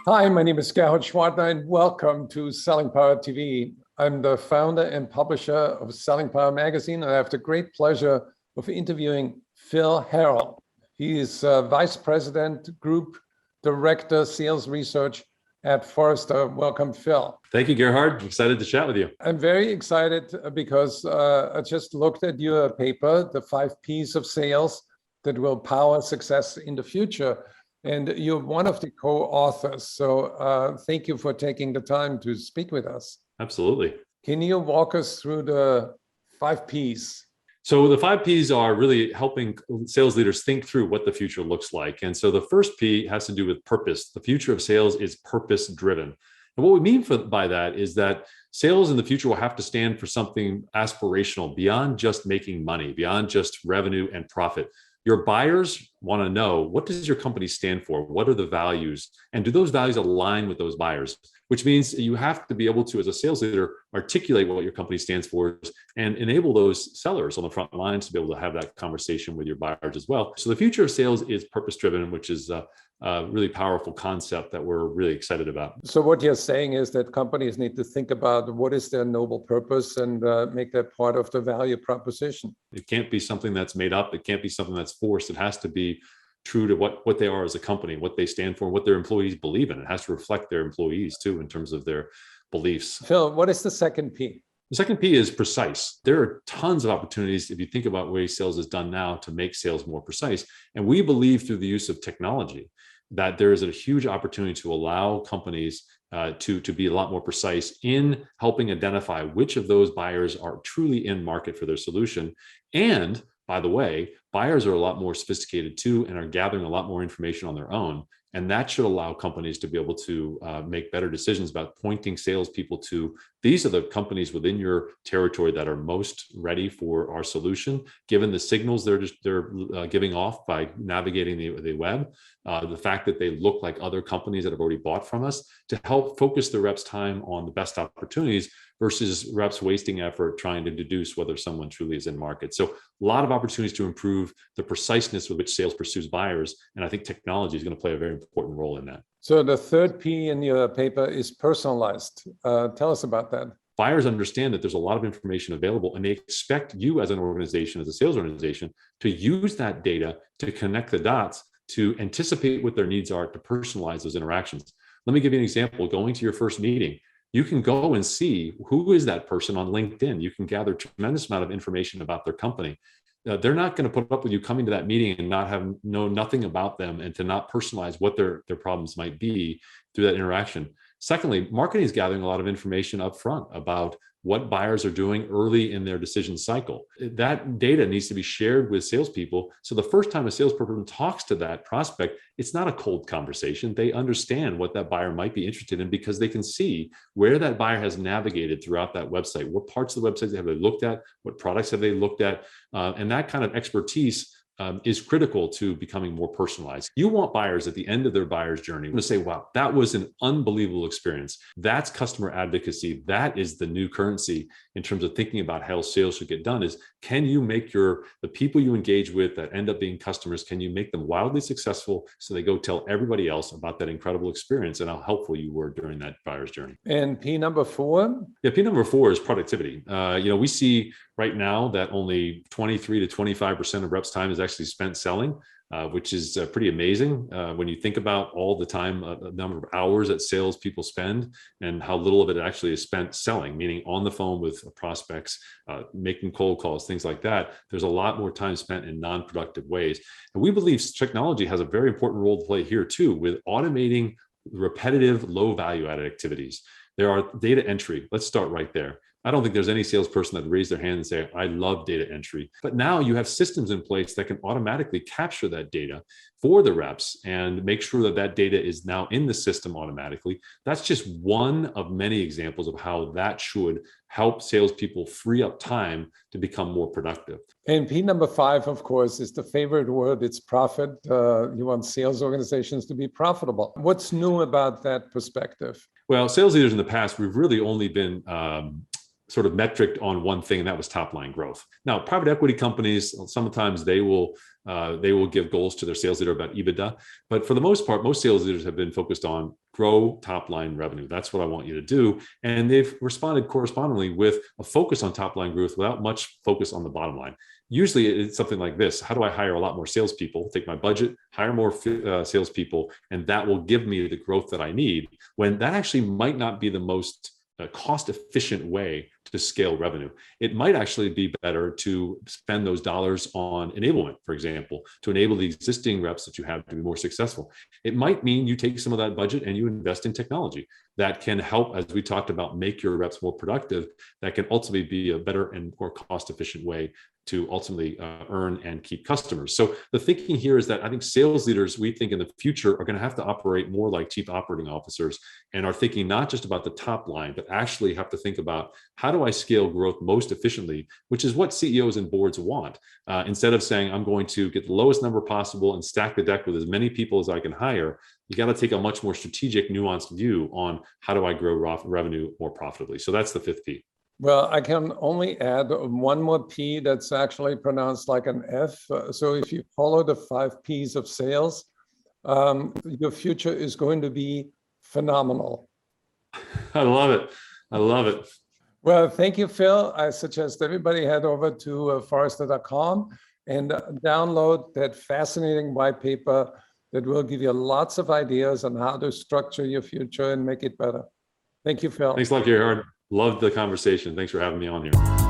Hi, my name is Gerhard Schwartner, and welcome to Selling Power TV. I'm the founder and publisher of Selling Power magazine, and I have the great pleasure of interviewing Phil Harrell. He is Vice President, Group Director, Sales Research at Forrester. Welcome, Phil. Thank you, Gerhard. I'm excited to chat with you. I'm very excited because I just looked at your paper, The 5 Ps of Sales That Will Power Success in the Future. And you're one of the co-authors. So thank you for taking the time to speak with us. Absolutely. Can you walk us through the 5 Ps? So the 5 Ps are really helping sales leaders think through what the future looks like. And so the first P has to do with purpose. The future of sales is purpose driven. And what we mean by that is that sales in the future will have to stand for something aspirational beyond just making money, beyond just revenue and profit. Your buyers want to know, what does your company stand for? What are the values? And do those values align with those buyers? Which means you have to be able to, as a sales leader, articulate what your company stands for and enable those sellers on the front lines to be able to have that conversation with your buyers as well. So the future of sales is purpose-driven, which is a really powerful concept that we're really excited about. So what you're saying is that companies need to think about what is their noble purpose and make that part of the value proposition. It can't be something that's made up. It can't be something that's forced. It has to be true to what they are as a company, what they stand for, what their employees believe in. It has to reflect their employees too in terms of their beliefs. Phil, what is the second P? The second P is precise. There are tons of opportunities, if you think about ways sales is done now, to make sales more precise. And we believe through the use of technology that there is a huge opportunity to allow companies to be a lot more precise in helping identify which of those buyers are truly in market for their solution. And by the way, buyers are a lot more sophisticated too and are gathering a lot more information on their own. And that should allow companies to be able to make better decisions about pointing salespeople to, these are the companies within your territory that are most ready for our solution, given the signals they're giving off by navigating the web, the fact that they look like other companies that have already bought from us, to help focus the reps' time on the best opportunities versus reps wasting effort trying to deduce whether someone truly is in market. So a lot of opportunities to improve the preciseness with which sales pursues buyers. And I think technology is going to play a very important role in that. So the third P in your paper is personalized. Tell us about that. Buyers understand that there's a lot of information available, and they expect you as an organization, as a sales organization, to use that data to connect the dots, to anticipate what their needs are, to personalize those interactions. Let me give you an example. Going to your first meeting, you can go and see who is that person on LinkedIn. You can gather a tremendous amount of information about their company. They're not going to put up with you coming to that meeting and not know nothing about them and to not personalize what their problems might be through that interaction. Secondly, marketing is gathering a lot of information up front about what buyers are doing early in their decision cycle. That data needs to be shared with salespeople. So the first time a salesperson talks to that prospect, it's not a cold conversation. They understand what that buyer might be interested in because they can see where that buyer has navigated throughout that website. What parts of the website have they looked at? What products have they looked at? And that kind of expertise is critical to becoming more personalized. You want buyers at the end of their buyer's journey to say, wow, that was an unbelievable experience. That's customer advocacy. That is the new currency in terms of thinking about how sales should get done, is can you make the people you engage with that end up being customers, can you make them wildly successful so they go tell everybody else about that incredible experience and how helpful you were during that buyer's journey. And P number 4? Yeah, P number 4 is productivity. We see right now that only 23 to 25% of reps' time is actually spent selling, which is pretty amazing when you think about all the time, the number of hours that salespeople spend and how little of it actually is spent selling, meaning on the phone with prospects, making cold calls, things like that. There's a lot more time spent in non-productive ways. And we believe technology has a very important role to play here too, with automating repetitive, low value added activities. There are data entry. Let's start right there. I don't think there's any salesperson that raise their hand and say, I love data entry. But now you have systems in place that can automatically capture that data for the reps and make sure that that data is now in the system automatically. That's just one of many examples of how that should help salespeople free up time to become more productive. And P number 5, of course, is the favorite word. It's profit. You want sales organizations to be profitable. What's new about that perspective? Well, sales leaders in the past, we've really only been sort of metric on one thing, and that was top line growth. Now, private equity companies, sometimes they will give goals to their sales leader about EBITDA, but for the most part, most sales leaders have been focused on grow top line revenue. That's what I want you to do, and they've responded correspondingly with a focus on top line growth without much focus on the bottom line. Usually, it's something like this: how do I hire a lot more salespeople? Take my budget, hire more salespeople, and that will give me the growth that I need. When that actually might not be the most cost-efficient way to scale revenue. It might actually be better to spend those dollars on enablement, for example, to enable the existing reps that you have to be more successful. It might mean you take some of that budget and you invest in technology that can help, as we talked about, make your reps more productive. That can ultimately be a better and more cost-efficient way to ultimately earn and keep customers. So the thinking here is that I think sales leaders, we think in the future, are going to have to operate more like chief operating officers and are thinking not just about the top line, but actually have to think about how do I scale growth most efficiently, which is what CEOs and boards want. Instead of saying, I'm going to get the lowest number possible and stack the deck with as many people as I can hire, you got to take a much more strategic, nuanced view on how do I grow revenue more profitably. So that's the fifth P. Well, I can only add one more P that's actually pronounced like an F. So if you follow the 5 Ps of sales, your future is going to be phenomenal. I love it. I love it. Well, thank you, Phil. I suggest everybody head over to Forrester.com and download that fascinating white paper that will give you lots of ideas on how to structure your future and make it better. Thank you, Phil. Thanks a lot, Gerhard. Loved the conversation. Thanks for having me on here.